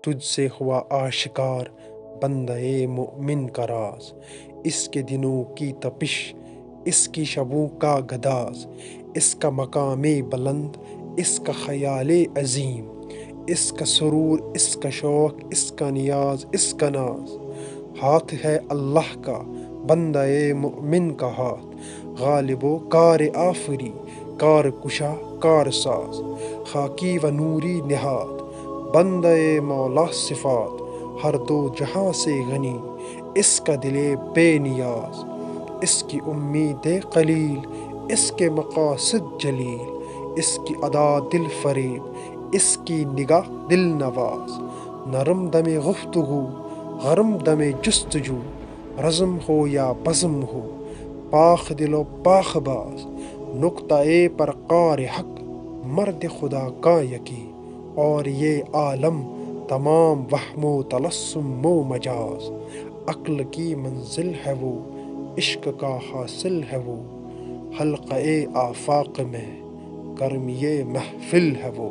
تجھ سے ہوا آشکار بندہ مومن کا راز، اس کے دنوں کی تپش، اس کی شبوں کا گداز، اس کا مقام بلند، اس کا خیال عظیم، اس کا سرور، اس کا شوق، اس کا نیاز، اس کا ناز۔ ہاتھ ہے اللہ کا بندہ مومن کا ہاتھ، غالب و کار آفری، کار کشا کار ساز، خاکی و نوری نہاد، بندہ مولا صفات، ہر دو جہاں سے غنی، اس کا دل بے نیاز، اس کی امید قلیل، اس کے مقاصد جلیل، اس کی ادا دل فریب، اس کی نگاہ دل نواز۔ نرم دم گفتگو، گرم دم جستجو، رزم ہو یا بزم ہو، پاک دل و پاک باز، نقطہ پر قار حق، مرد خدا کا یقین، اور یہ عالم تمام وہم و تلسم و مجاز۔ عقل کی منزل ہے وہ، عشق کا حاصل ہے وہ، حلقہ آفاق میں گرمی محفل ہے وہ۔